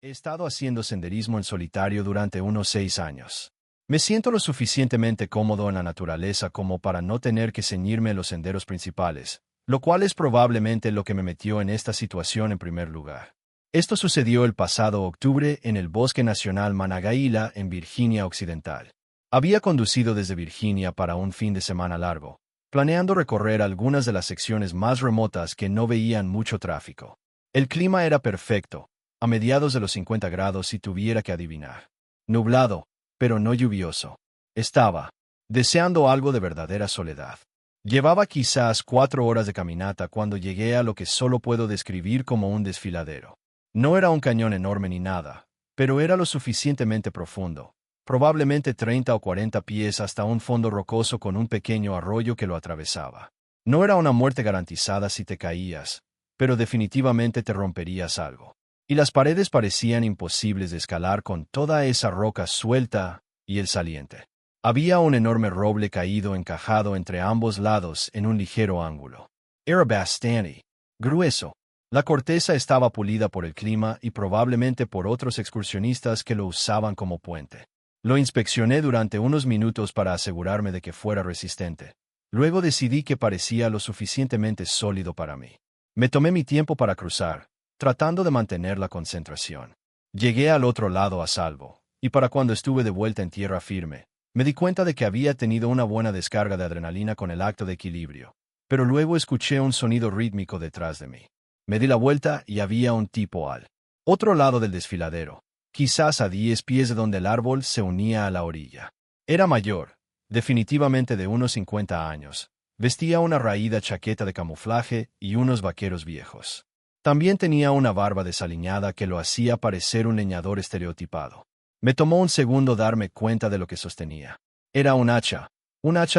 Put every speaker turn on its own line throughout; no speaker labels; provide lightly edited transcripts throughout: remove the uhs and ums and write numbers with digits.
He estado haciendo senderismo en solitario durante unos 6 años. Me siento lo suficientemente cómodo en la naturaleza como para no tener que ceñirme a los senderos principales, lo cual es probablemente lo que me metió en esta situación en primer lugar. Esto sucedió el pasado octubre en el Bosque Nacional Monongahela en Virginia Occidental. Había conducido desde Virginia para un fin de semana largo, planeando recorrer algunas de las secciones más remotas que no veían mucho tráfico. El clima era perfecto, a mediados de los 50 grados si tuviera que adivinar. Nublado, pero no lluvioso. Estaba deseando algo de verdadera soledad. Llevaba quizás 4 horas de caminata cuando llegué a lo que solo puedo describir como un desfiladero. No era un cañón enorme ni nada, pero era lo suficientemente profundo, probablemente 30 o 40 pies hasta un fondo rocoso con un pequeño arroyo que lo atravesaba. No era una muerte garantizada si te caías, pero definitivamente te romperías algo. Y las paredes parecían imposibles de escalar con toda esa roca suelta y el saliente. Había un enorme roble caído encajado entre ambos lados en un ligero ángulo. Era bastante grueso. La corteza estaba pulida por el clima y probablemente por otros excursionistas que lo usaban como puente. Lo inspeccioné durante unos minutos para asegurarme de que fuera resistente. Luego decidí que parecía lo suficientemente sólido para mí. Me tomé mi tiempo para cruzar, tratando de mantener la concentración. Llegué al otro lado a salvo, y para cuando estuve de vuelta en tierra firme, me di cuenta de que había tenido una buena descarga de adrenalina con el acto de equilibrio. Pero luego escuché un sonido rítmico detrás de mí. Me di la vuelta y había un tipo al otro lado del desfiladero, quizás a 10 pies de donde el árbol se unía a la orilla. Era mayor, definitivamente de unos 50 años. Vestía una raída chaqueta de camuflaje y unos vaqueros viejos. También tenía una barba desaliñada que lo hacía parecer un leñador estereotipado. Me tomó un segundo darme cuenta de lo que sostenía. Era un hacha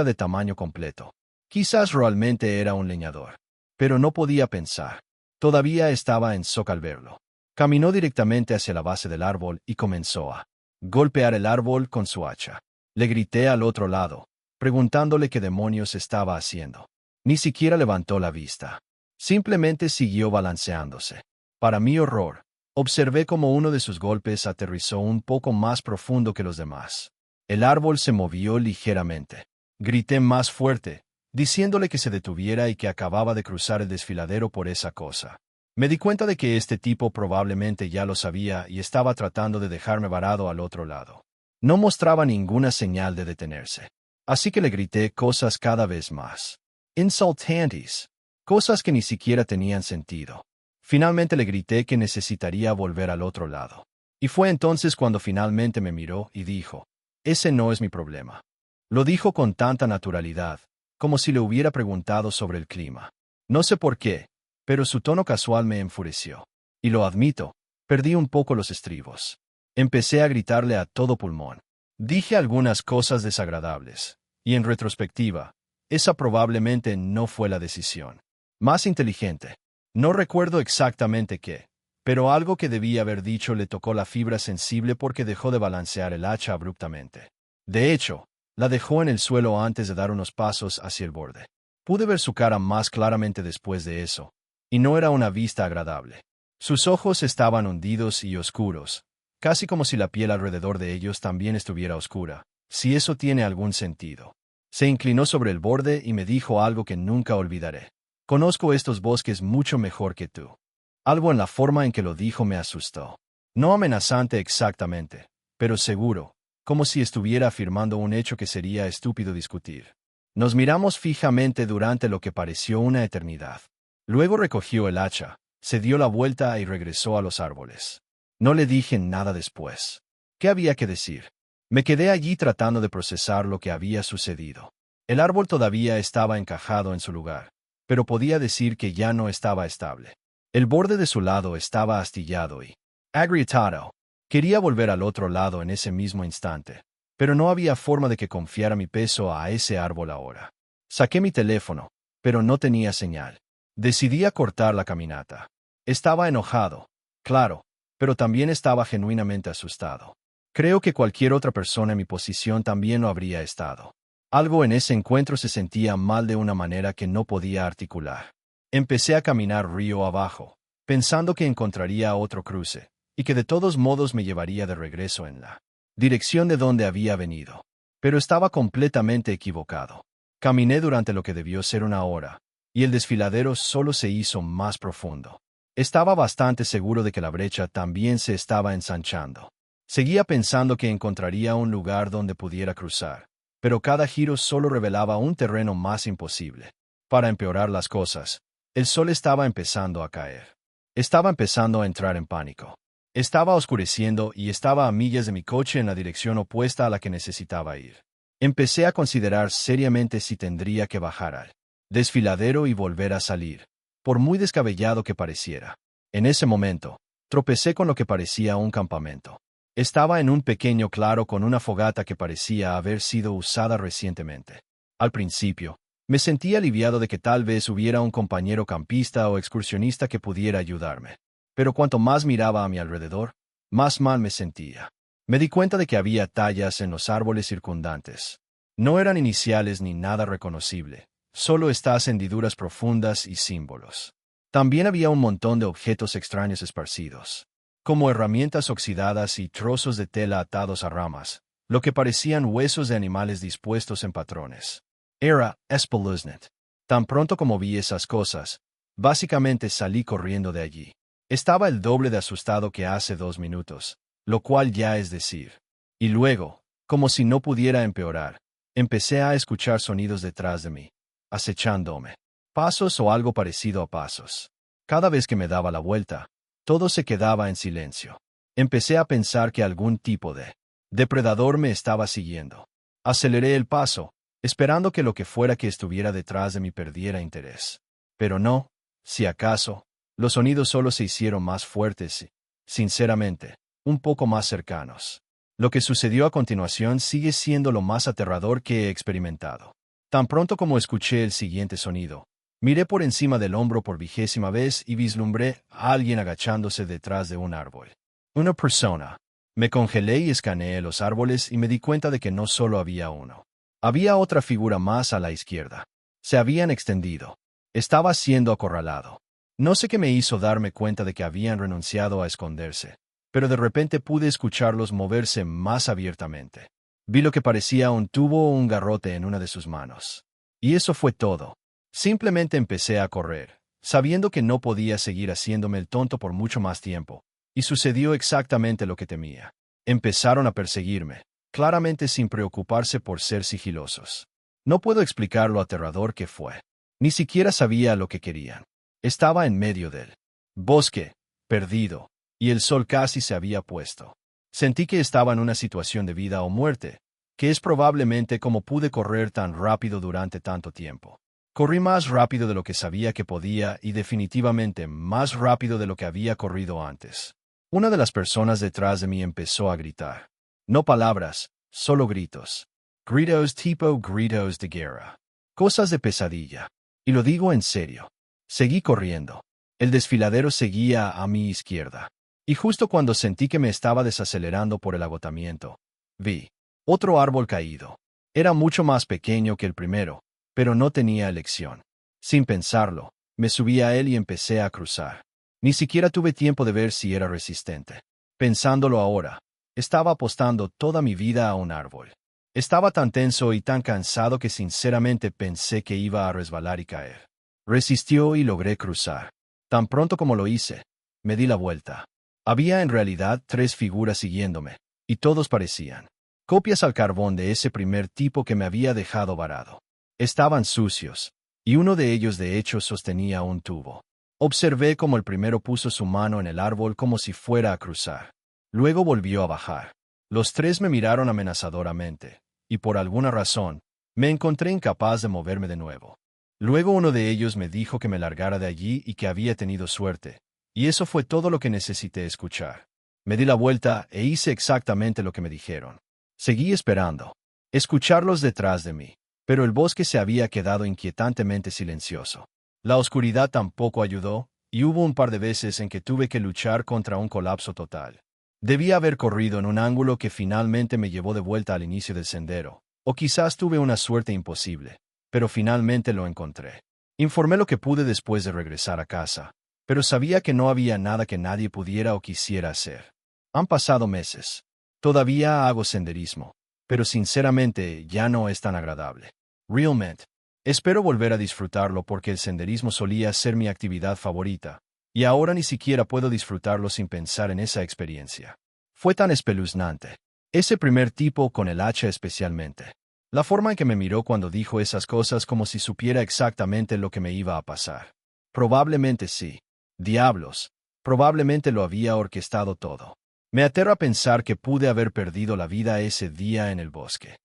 de tamaño completo. Quizás realmente era un leñador. Pero no podía pensar. Todavía estaba en shock al verlo. Caminó directamente hacia la base del árbol y comenzó a golpear el árbol con su hacha. Le grité al otro lado, preguntándole qué demonios estaba haciendo. Ni siquiera levantó la vista. Simplemente siguió balanceándose. Para mi horror, observé cómo uno de sus golpes aterrizó un poco más profundo que los demás. El árbol se movió ligeramente. Grité más fuerte, diciéndole que se detuviera y que acababa de cruzar el desfiladero por esa cosa. Me di cuenta de que este tipo probablemente ya lo sabía y estaba tratando de dejarme varado al otro lado. No mostraba ninguna señal de detenerse. Así que le grité cosas cada vez más insultantes, cosas que ni siquiera tenían sentido. Finalmente le grité que necesitaría volver al otro lado. Y fue entonces cuando finalmente me miró y dijo, «Ese no es mi problema». Lo dijo con tanta naturalidad, como si le hubiera preguntado sobre el clima. No sé por qué, pero su tono casual me enfureció. Y lo admito, perdí un poco los estribos. Empecé a gritarle a todo pulmón. Dije algunas cosas desagradables, y en retrospectiva, esa probablemente no fue la decisión más inteligente. No recuerdo exactamente qué, pero algo que debía haber dicho le tocó la fibra sensible porque dejó de balancear el hacha abruptamente. De hecho, la dejó en el suelo antes de dar unos pasos hacia el borde. Pude ver su cara más claramente después de eso, y no era una vista agradable. Sus ojos estaban hundidos y oscuros, casi como si la piel alrededor de ellos también estuviera oscura, si eso tiene algún sentido. Se inclinó sobre el borde y me dijo algo que nunca olvidaré. «Conozco estos bosques mucho mejor que tú». Algo en la forma en que lo dijo me asustó. No amenazante exactamente, pero seguro, como si estuviera afirmando un hecho que sería estúpido discutir. Nos miramos fijamente durante lo que pareció una eternidad. Luego recogió el hacha, se dio la vuelta y regresó a los árboles. No le dije nada después. ¿Qué había que decir? Me quedé allí tratando de procesar lo que había sucedido. El árbol todavía estaba encajado en su lugar, pero podía decir que ya no estaba estable. El borde de su lado estaba astillado y agrietado. Quería volver al otro lado en ese mismo instante, pero no había forma de que confiara mi peso a ese árbol ahora. Saqué mi teléfono, pero no tenía señal. Decidí acortar la caminata. Estaba enojado, claro, pero también estaba genuinamente asustado. Creo que cualquier otra persona en mi posición también lo habría estado. Algo en ese encuentro se sentía mal de una manera que no podía articular. Empecé a caminar río abajo, pensando que encontraría otro cruce, y que de todos modos me llevaría de regreso en la dirección de donde había venido. Pero estaba completamente equivocado. Caminé durante lo que debió ser una hora, y el desfiladero solo se hizo más profundo. Estaba bastante seguro de que la brecha también se estaba ensanchando. Seguía pensando que encontraría un lugar donde pudiera cruzar, pero cada giro solo revelaba un terreno más imposible. Para empeorar las cosas, el sol estaba empezando a caer. Estaba empezando a entrar en pánico. Estaba oscureciendo y estaba a millas de mi coche en la dirección opuesta a la que necesitaba ir. Empecé a considerar seriamente si tendría que bajar al desfiladero y volver a salir, por muy descabellado que pareciera. En ese momento, tropecé con lo que parecía un campamento. Estaba en un pequeño claro con una fogata que parecía haber sido usada recientemente. Al principio, me sentí aliviado de que tal vez hubiera un compañero campista o excursionista que pudiera ayudarme. Pero cuanto más miraba a mi alrededor, más mal me sentía. Me di cuenta de que había tallas en los árboles circundantes. No eran iniciales ni nada reconocible, solo estas hendiduras profundas y símbolos. También había un montón de objetos extraños esparcidos, como herramientas oxidadas y trozos de tela atados a ramas, lo que parecían huesos de animales dispuestos en patrones. Era espeluznante. Tan pronto como vi esas cosas, básicamente salí corriendo de allí. Estaba el doble de asustado que hace 2 minutos, lo cual ya es decir. Y luego, como si no pudiera empeorar, empecé a escuchar sonidos detrás de mí, acechándome. Pasos o algo parecido a pasos. Cada vez que me daba la vuelta, todo se quedaba en silencio. Empecé a pensar que algún tipo de depredador me estaba siguiendo. Aceleré el paso, esperando que lo que fuera que estuviera detrás de mí perdiera interés. Pero no, si acaso, los sonidos solo se hicieron más fuertes y, sinceramente, un poco más cercanos. Lo que sucedió a continuación sigue siendo lo más aterrador que he experimentado. Tan pronto como escuché el siguiente sonido, miré por encima del hombro por 20ª vez y vislumbré a alguien agachándose detrás de un árbol. Una persona. Me congelé y escaneé los árboles y me di cuenta de que no solo había uno. Había otra figura más a la izquierda. Se habían extendido. Estaba siendo acorralado. No sé qué me hizo darme cuenta de que habían renunciado a esconderse, pero de repente pude escucharlos moverse más abiertamente. Vi lo que parecía un tubo o un garrote en una de sus manos. Y eso fue todo. Simplemente empecé a correr, sabiendo que no podía seguir haciéndome el tonto por mucho más tiempo. Y sucedió exactamente lo que temía. Empezaron a perseguirme, claramente sin preocuparse por ser sigilosos. No puedo explicar lo aterrador que fue. Ni siquiera sabía lo que querían. Estaba en medio del bosque, perdido, y el sol casi se había puesto. Sentí que estaba en una situación de vida o muerte, que es probablemente como pude correr tan rápido durante tanto tiempo. Corrí más rápido de lo que sabía que podía y definitivamente más rápido de lo que había corrido antes. Una de las personas detrás de mí empezó a gritar. No palabras, solo gritos. Gritos tipo gritos de guerra. Cosas de pesadilla. Y lo digo en serio. Seguí corriendo. El desfiladero seguía a mi izquierda. Y justo cuando sentí que me estaba desacelerando por el agotamiento, vi otro árbol caído. Era mucho más pequeño que el primero, pero no tenía elección. Sin pensarlo, me subí a él y empecé a cruzar. Ni siquiera tuve tiempo de ver si era resistente. Pensándolo ahora, estaba apostando toda mi vida a un árbol. Estaba tan tenso y tan cansado que sinceramente pensé que iba a resbalar y caer. Resistió y logré cruzar. Tan pronto como lo hice, me di la vuelta. Había en realidad 3 figuras siguiéndome, y todos parecían copias al carbón de ese primer tipo que me había dejado varado. Estaban sucios, y uno de ellos de hecho sostenía un tubo. Observé cómo el primero puso su mano en el árbol como si fuera a cruzar. Luego volvió a bajar. Los 3 me miraron amenazadoramente, y por alguna razón, me encontré incapaz de moverme de nuevo. Luego uno de ellos me dijo que me largara de allí y que había tenido suerte, y eso fue todo lo que necesité escuchar. Me di la vuelta e hice exactamente lo que me dijeron. Seguí esperando. Escucharlos detrás de mí, pero el bosque se había quedado inquietantemente silencioso. La oscuridad tampoco ayudó, y hubo un par de veces en que tuve que luchar contra un colapso total. Debía haber corrido en un ángulo que finalmente me llevó de vuelta al inicio del sendero, o quizás tuve una suerte imposible. Pero finalmente lo encontré. Informé lo que pude después de regresar a casa. pero sabía que no había nada que nadie pudiera o quisiera hacer. Han pasado meses. Todavía hago senderismo, pero sinceramente ya no es tan agradable. Realmente. Espero volver a disfrutarlo porque el senderismo solía ser mi actividad favorita, y ahora ni siquiera puedo disfrutarlo sin pensar en esa experiencia. Fue tan espeluznante. Ese primer tipo con el hacha especialmente. La forma en que me miró cuando dijo esas cosas como si supiera exactamente lo que me iba a pasar. Probablemente sí. Diablos. Probablemente lo había orquestado todo. Me aterra pensar que pude haber perdido la vida ese día en el bosque.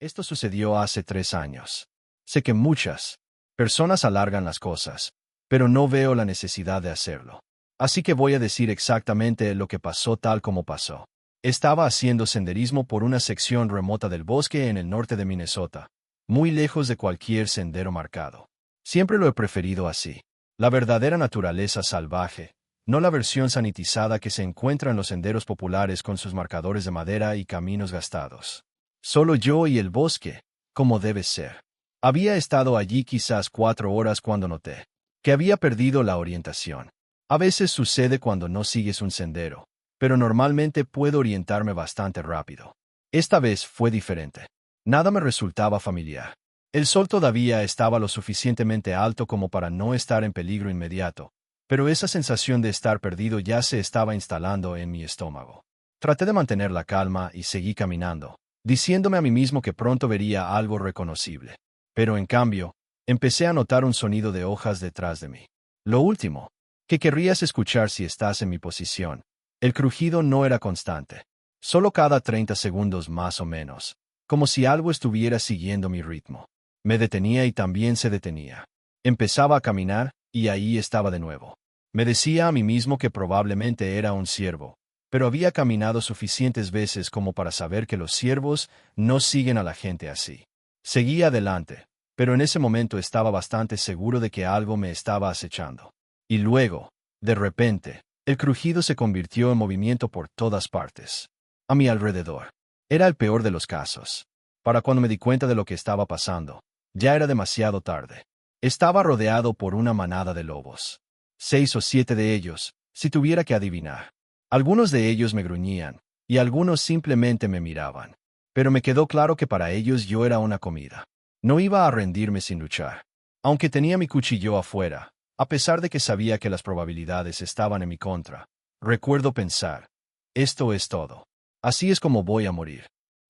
Esto sucedió hace 3 años. Sé que muchas personas alargan las cosas, pero no veo la necesidad de hacerlo. Así que voy a decir exactamente lo que pasó tal como pasó. Estaba haciendo senderismo por una sección remota del bosque en el norte de Minnesota, muy lejos de cualquier sendero marcado. Siempre lo he preferido así. La verdadera naturaleza salvaje, no la versión sanitizada que se encuentra en los senderos populares con sus marcadores de madera y caminos gastados. Solo yo y el bosque, como debe ser. Había estado allí quizás 4 horas cuando noté que había perdido la orientación. A veces sucede cuando no sigues un sendero, pero normalmente puedo orientarme bastante rápido. Esta vez fue diferente. Nada me resultaba familiar. El sol todavía estaba lo suficientemente alto como para no estar en peligro inmediato, pero esa sensación de estar perdido ya se estaba instalando en mi estómago. Traté de mantener la calma y seguí caminando, diciéndome a mí mismo que pronto vería algo reconocible. Pero en cambio, empecé a notar un sonido de hojas detrás de mí. Lo último que querrías escuchar si estás en mi posición. El crujido no era constante, solo cada 30 segundos más o menos, como si algo estuviera siguiendo mi ritmo. Me detenía y también se detenía. Empezaba a caminar, y ahí estaba de nuevo. Me decía a mí mismo que probablemente era un ciervo, pero había caminado suficientes veces como para saber que los ciervos no siguen a la gente así. Seguí adelante, pero en ese momento estaba bastante seguro de que algo me estaba acechando. Y luego, de repente, el crujido se convirtió en movimiento por todas partes. A mi alrededor. Era el peor de los casos. Para cuando me di cuenta de lo que estaba pasando, ya era demasiado tarde. Estaba rodeado por una manada de lobos. 6 o 7 de ellos, si tuviera que adivinar. Algunos de ellos me gruñían, y algunos simplemente me miraban. Pero me quedó claro que para ellos yo era una comida. No iba a rendirme sin luchar. Aunque tenía mi cuchillo afuera, a pesar de que sabía que las probabilidades estaban en mi contra, recuerdo pensar, esto es todo. Así es como voy a morir.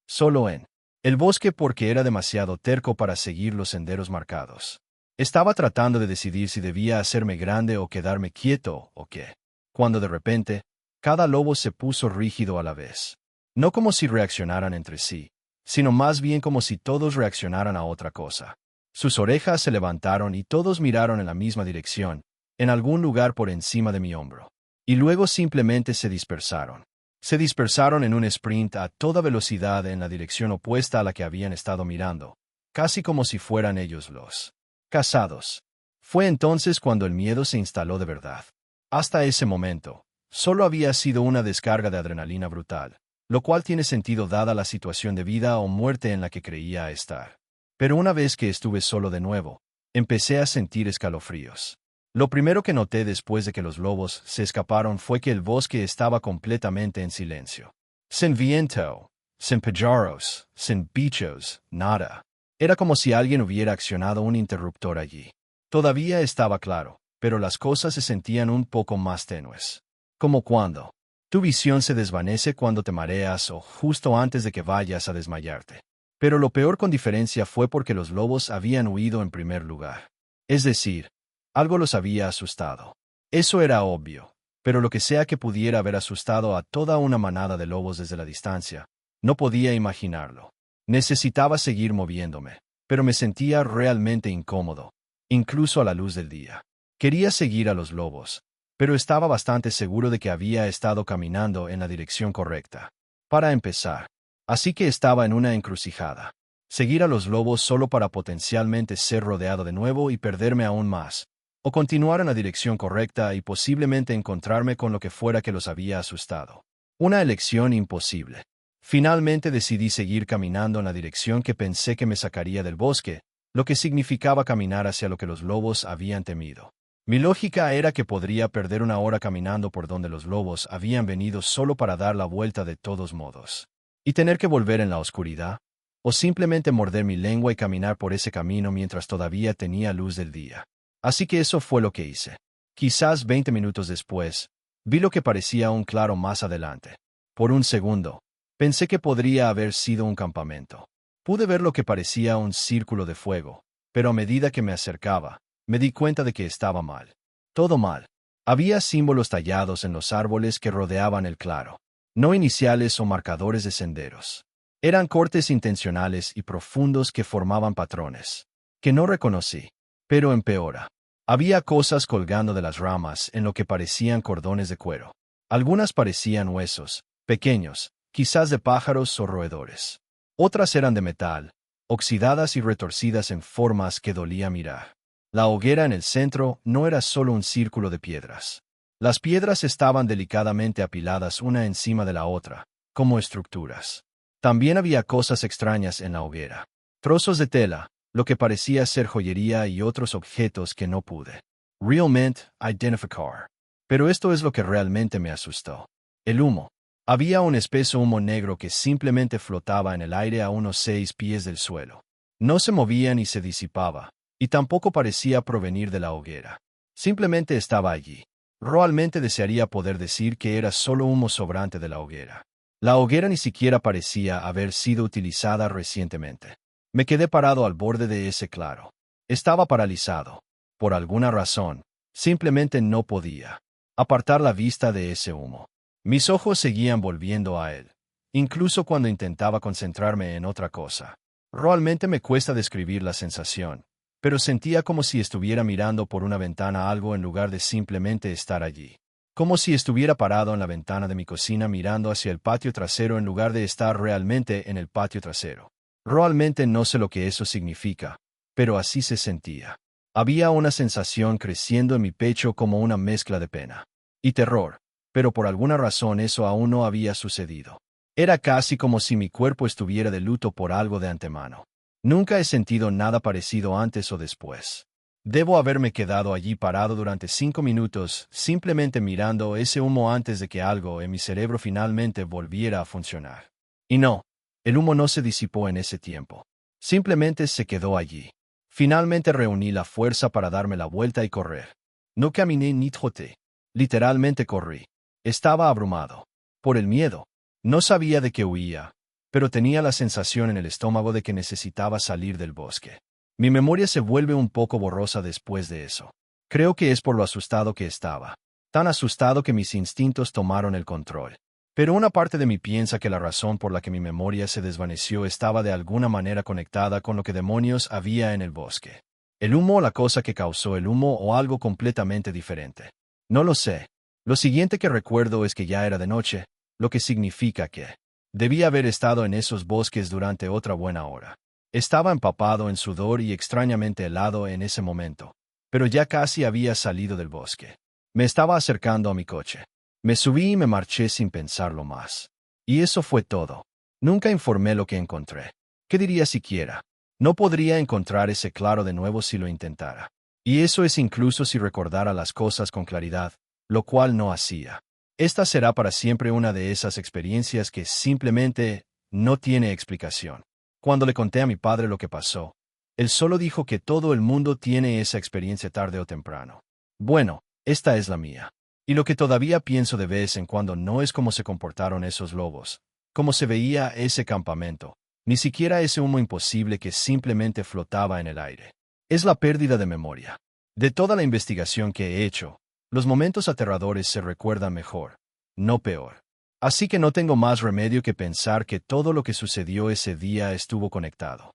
Solo en el bosque porque era demasiado terco para seguir los senderos marcados. Estaba tratando de decidir si debía hacerme grande o quedarme quieto o qué. Cuando de repente, cada lobo se puso rígido a la vez. No como si reaccionaran entre sí, sino más bien como si todos reaccionaran a otra cosa. Sus orejas se levantaron y todos miraron en la misma dirección, en algún lugar por encima de mi hombro. Y luego simplemente se dispersaron. Se dispersaron en un sprint a toda velocidad en la dirección opuesta a la que habían estado mirando, casi como si fueran ellos los cazados. Fue entonces cuando el miedo se instaló de verdad. Hasta ese momento, solo había sido una descarga de adrenalina brutal, lo cual tiene sentido dada la situación de vida o muerte en la que creía estar. Pero una vez que estuve solo de nuevo, empecé a sentir escalofríos. Lo primero que noté después de que los lobos se escaparon fue que el bosque estaba completamente en silencio. Sin viento, sin pájaros, sin bichos, nada. Era como si alguien hubiera accionado un interruptor allí. Todavía estaba claro, pero las cosas se sentían un poco más tenues. Como cuando tu visión se desvanece cuando te mareas o justo antes de que vayas a desmayarte. Pero lo peor con diferencia fue porque los lobos habían huido en primer lugar. Es decir, algo los había asustado. Eso era obvio, pero lo que sea que pudiera haber asustado a toda una manada de lobos desde la distancia, no podía imaginarlo. Necesitaba seguir moviéndome, pero me sentía realmente incómodo, incluso a la luz del día. Quería seguir a los lobos, pero estaba bastante seguro de que había estado caminando en la dirección correcta. Para empezar, así que estaba en una encrucijada. Seguir a los lobos solo para potencialmente ser rodeado de nuevo y perderme aún más, o continuar en la dirección correcta y posiblemente encontrarme con lo que fuera que los había asustado. Una elección imposible. Finalmente decidí seguir caminando en la dirección que pensé que me sacaría del bosque, lo que significaba caminar hacia lo que los lobos habían temido. Mi lógica era que podría perder una hora caminando por donde los lobos habían venido solo para dar la vuelta de todos modos. Y tener que volver en la oscuridad, o simplemente morder mi lengua y caminar por ese camino mientras todavía tenía luz del día. Así que eso fue lo que hice. Quizás 20 minutos después, vi lo que parecía un claro más adelante. Por un segundo, pensé que podría haber sido un campamento. Pude ver lo que parecía un círculo de fuego, pero a medida que me acercaba, me di cuenta de que estaba mal. Todo mal. Había símbolos tallados en los árboles que rodeaban el claro. No iniciales o marcadores de senderos. Eran cortes intencionales y profundos que formaban patrones, que no reconocí. Pero empeora. Había cosas colgando de las ramas en lo que parecían cordones de cuero. Algunas parecían huesos, pequeños, quizás de pájaros o roedores. Otras eran de metal, oxidadas y retorcidas en formas que dolía mirar. La hoguera en el centro no era solo un círculo de piedras. Las piedras estaban delicadamente apiladas una encima de la otra, como estructuras. También había cosas extrañas en la hoguera. Trozos de tela, lo que parecía ser joyería y otros objetos que no pude realmente identificar. Pero esto es lo que realmente me asustó. El humo. Había un espeso humo negro que simplemente flotaba en el aire a unos 6 pies del suelo. No se movía ni se disipaba, y tampoco parecía provenir de la hoguera. Simplemente estaba allí. Realmente desearía poder decir que era solo humo sobrante de la hoguera. La hoguera ni siquiera parecía haber sido utilizada recientemente. Me quedé parado al borde de ese claro. Estaba paralizado. Por alguna razón, simplemente no podía apartar la vista de ese humo. Mis ojos seguían volviendo a él, incluso cuando intentaba concentrarme en otra cosa. Realmente me cuesta describir la sensación, pero sentía como si estuviera mirando por una ventana algo en lugar de simplemente estar allí. Como si estuviera parado en la ventana de mi cocina mirando hacia el patio trasero en lugar de estar realmente en el patio trasero. Realmente no sé lo que eso significa, pero así se sentía. Había una sensación creciendo en mi pecho como una mezcla de pena y terror, pero por alguna razón eso aún no había sucedido. Era casi como si mi cuerpo estuviera de luto por algo de antemano. Nunca he sentido nada parecido antes o después. Debo haberme quedado allí parado durante 5 minutos, simplemente mirando ese humo antes de que algo en mi cerebro finalmente volviera a funcionar. Y no, el humo no se disipó en ese tiempo. Simplemente se quedó allí. Finalmente reuní la fuerza para darme la vuelta y correr. No caminé ni troté. Literalmente corrí. Estaba abrumado. Por el miedo. No sabía de qué huía, pero tenía la sensación en el estómago de que necesitaba salir del bosque. Mi memoria se vuelve un poco borrosa después de eso. Creo que es por lo asustado que estaba. Tan asustado que mis instintos tomaron el control. Pero una parte de mí piensa que la razón por la que mi memoria se desvaneció estaba de alguna manera conectada con lo que demonios había en el bosque. El humo o la cosa que causó el humo o algo completamente diferente. No lo sé. Lo siguiente que recuerdo es que ya era de noche, lo que significa que debía haber estado en esos bosques durante otra buena hora. Estaba empapado en sudor y extrañamente helado en ese momento, pero ya casi había salido del bosque. Me estaba acercando a mi coche. Me subí y me marché sin pensarlo más. Y eso fue todo. Nunca informé lo que encontré. ¿Qué diría siquiera? No podría encontrar ese claro de nuevo si lo intentara. Y eso es incluso si recordara las cosas con claridad, lo cual no hacía. Esta será para siempre una de esas experiencias que simplemente no tiene explicación. Cuando le conté a mi padre lo que pasó, él solo dijo que todo el mundo tiene esa experiencia tarde o temprano. Bueno, esta es la mía. Y lo que todavía pienso de vez en cuando no es cómo se comportaron esos lobos, cómo se veía ese campamento, ni siquiera ese humo imposible que simplemente flotaba en el aire. Es la pérdida de memoria. De toda la investigación que he hecho, los momentos aterradores se recuerdan mejor, no peor. Así que no tengo más remedio que pensar que todo lo que sucedió ese día estuvo conectado.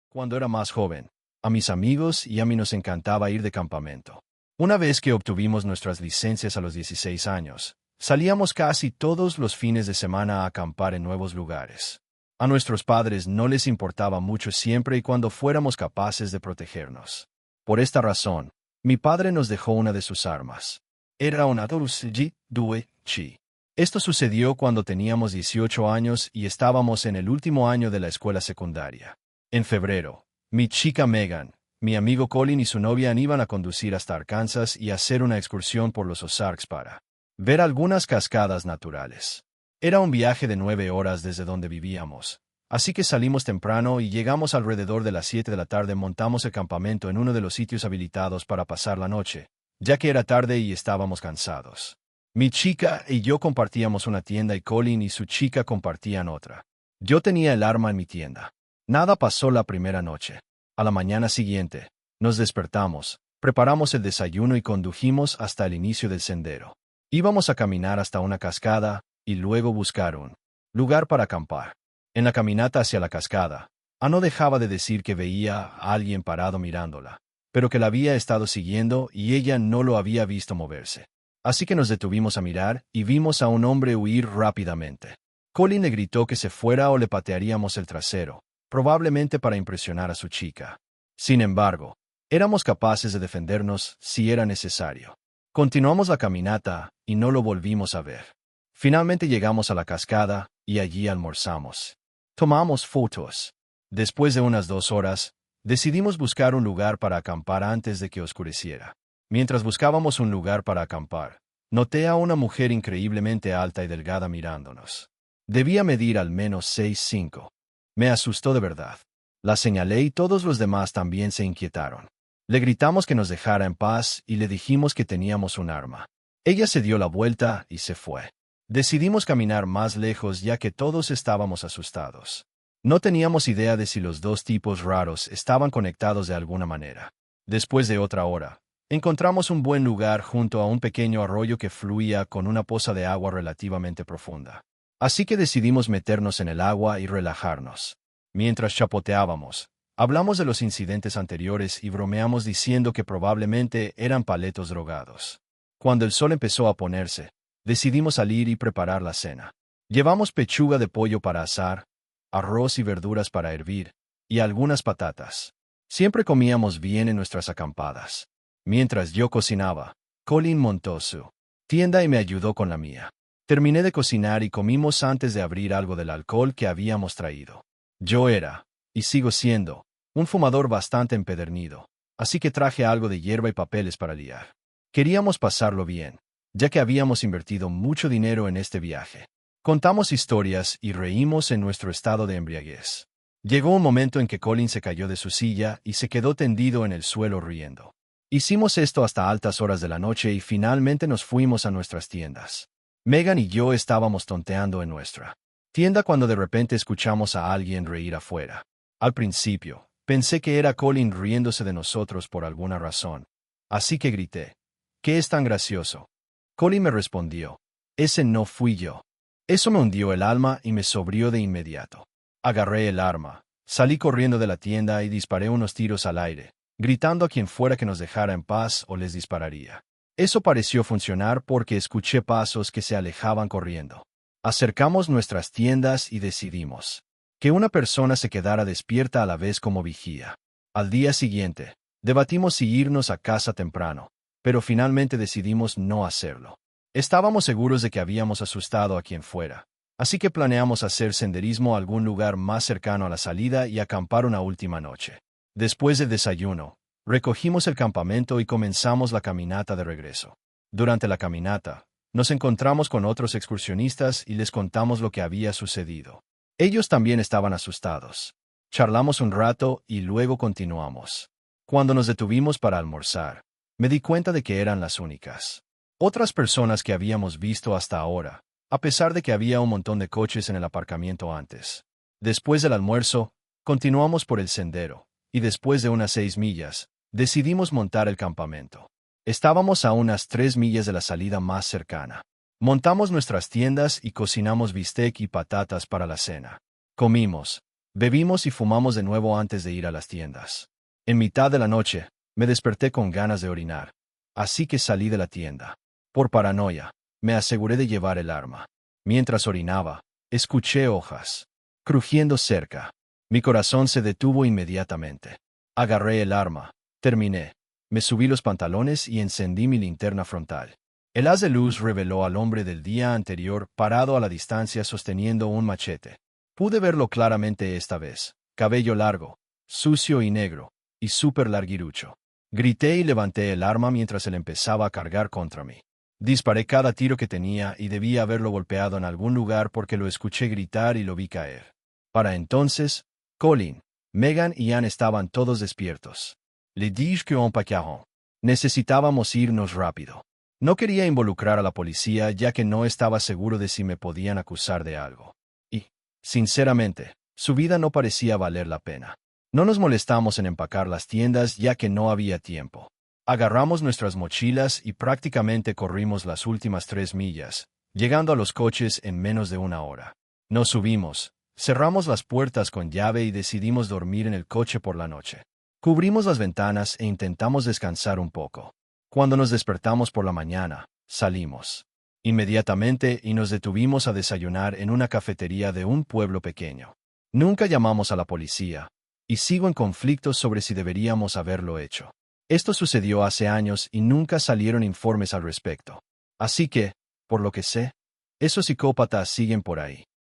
Cuando era más joven, a mis amigos y a mí nos encantaba ir de campamento. Una vez que obtuvimos nuestras licencias a los 16 años, salíamos casi todos los fines de semana a acampar en nuevos lugares. A nuestros padres no les importaba mucho siempre y cuando fuéramos capaces de protegernos. Por esta razón, mi padre nos dejó una de sus armas. Era una Taurus G2 Chi. Esto sucedió cuando teníamos 18 años y estábamos en el último año de la escuela secundaria. En febrero, mi chica Megan, mi amigo Colin y su novia iban a conducir hasta Arkansas y hacer una excursión por los Ozarks para ver algunas cascadas naturales. Era un viaje de 9 horas desde donde vivíamos, así que salimos temprano y llegamos alrededor de las 7 de la tarde. Montamos el campamento en uno de los sitios habilitados para pasar la noche, ya que era tarde y estábamos cansados. Mi chica y yo compartíamos una tienda y Colin y su chica compartían otra. Yo tenía el arma en mi tienda. Nada pasó la primera noche. A la mañana siguiente, nos despertamos, preparamos el desayuno y condujimos hasta el inicio del sendero. Íbamos a caminar hasta una cascada y luego buscar un lugar para acampar. En la caminata hacia la cascada, no dejaba de decir que veía a alguien parado mirándola, pero que la había estado siguiendo y ella no lo había visto moverse. Así que nos detuvimos a mirar y vimos a un hombre huir rápidamente. Colin le gritó que se fuera o le patearíamos el trasero, probablemente para impresionar a su chica. Sin embargo, éramos capaces de defendernos si era necesario. Continuamos la caminata y no lo volvimos a ver. Finalmente llegamos a la cascada y allí almorzamos. Tomamos fotos. Después de unas 2 horas, decidimos buscar un lugar para acampar antes de que oscureciera. Mientras buscábamos un lugar para acampar, noté a una mujer increíblemente alta y delgada mirándonos. Debía medir al menos 6'5". Me asustó de verdad. La señalé y todos los demás también se inquietaron. Le gritamos que nos dejara en paz y le dijimos que teníamos un arma. Ella se dio la vuelta y se fue. Decidimos caminar más lejos ya que todos estábamos asustados. No teníamos idea de si los dos tipos raros estaban conectados de alguna manera. Después de otra hora, encontramos un buen lugar junto a un pequeño arroyo que fluía con una poza de agua relativamente profunda. Así que decidimos meternos en el agua y relajarnos. Mientras chapoteábamos, hablamos de los incidentes anteriores y bromeamos diciendo que probablemente eran paletos drogados. Cuando el sol empezó a ponerse, decidimos salir y preparar la cena. Llevamos pechuga de pollo para asar, arroz y verduras para hervir, y algunas patatas. Siempre comíamos bien en nuestras acampadas. Mientras yo cocinaba, Colin montó su tienda y me ayudó con la mía. Terminé de cocinar y comimos antes de abrir algo del alcohol que habíamos traído. Yo era, y sigo siendo, un fumador bastante empedernido, así que traje algo de hierba y papeles para liar. Queríamos pasarlo bien, ya que habíamos invertido mucho dinero en este viaje. Contamos historias y reímos en nuestro estado de embriaguez. Llegó un momento en que Colin se cayó de su silla y se quedó tendido en el suelo riendo. Hicimos esto hasta altas horas de la noche y finalmente nos fuimos a nuestras tiendas. Megan y yo estábamos tonteando en nuestra tienda cuando de repente escuchamos a alguien reír afuera. Al principio, pensé que era Colin riéndose de nosotros por alguna razón. Así que grité, ¿qué es tan gracioso? Colin me respondió, ese no fui yo. Eso me hundió el alma y me sobrió de inmediato. Agarré el arma, salí corriendo de la tienda y disparé unos tiros al aire, gritando a quien fuera que nos dejara en paz o les dispararía. Eso pareció funcionar porque escuché pasos que se alejaban corriendo. Acercamos nuestras tiendas y decidimos que una persona se quedara despierta a la vez como vigía. Al día siguiente, debatimos si irnos a casa temprano, pero finalmente decidimos no hacerlo. Estábamos seguros de que habíamos asustado a quien fuera, así que planeamos hacer senderismo a algún lugar más cercano a la salida y acampar una última noche. Después del desayuno, recogimos el campamento y comenzamos la caminata de regreso. Durante la caminata, nos encontramos con otros excursionistas y les contamos lo que había sucedido. Ellos también estaban asustados. Charlamos un rato y luego continuamos. Cuando nos detuvimos para almorzar, me di cuenta de que eran las únicas otras personas que habíamos visto hasta ahora, a pesar de que había un montón de coches en el aparcamiento antes. Después del almuerzo, continuamos por el sendero, y después de unas 6 millas, decidimos montar el campamento. Estábamos a unas 3 millas de la salida más cercana. Montamos nuestras tiendas y cocinamos bistec y patatas para la cena. Comimos, bebimos y fumamos de nuevo antes de ir a las tiendas. En mitad de la noche, me desperté con ganas de orinar, así que salí de la tienda. Por paranoia, me aseguré de llevar el arma. Mientras orinaba, escuché hojas crujiendo cerca. Mi corazón se detuvo inmediatamente. Agarré el arma, terminé, me subí los pantalones y encendí mi linterna frontal. El haz de luz reveló al hombre del día anterior parado a la distancia sosteniendo un machete. Pude verlo claramente esta vez. Cabello largo, sucio y negro, y súper larguirucho. Grité y levanté el arma mientras él empezaba a cargar contra mí. Disparé cada tiro que tenía y debía haberlo golpeado en algún lugar porque lo escuché gritar y lo vi caer. Para entonces, Colin, Megan y Ann estaban todos despiertos. Le dije que on paqueron. Necesitábamos irnos rápido. No quería involucrar a la policía ya que no estaba seguro de si me podían acusar de algo. Y, sinceramente, su vida no parecía valer la pena. No nos molestamos en empacar las tiendas ya que no había tiempo. Agarramos nuestras mochilas y prácticamente corrimos las últimas 3 millas, llegando a los coches en menos de una hora. Nos subimos, cerramos las puertas con llave y decidimos dormir en el coche por la noche. Cubrimos las ventanas e intentamos descansar un poco. Cuando nos despertamos por la mañana, salimos inmediatamente y nos detuvimos a desayunar en una cafetería de un pueblo pequeño. Nunca llamamos a la policía, y sigo en conflicto sobre si deberíamos haberlo hecho. Esto sucedió hace años y nunca salieron informes al respecto. Así que, por lo que sé, esos psicópatas siguen por ahí.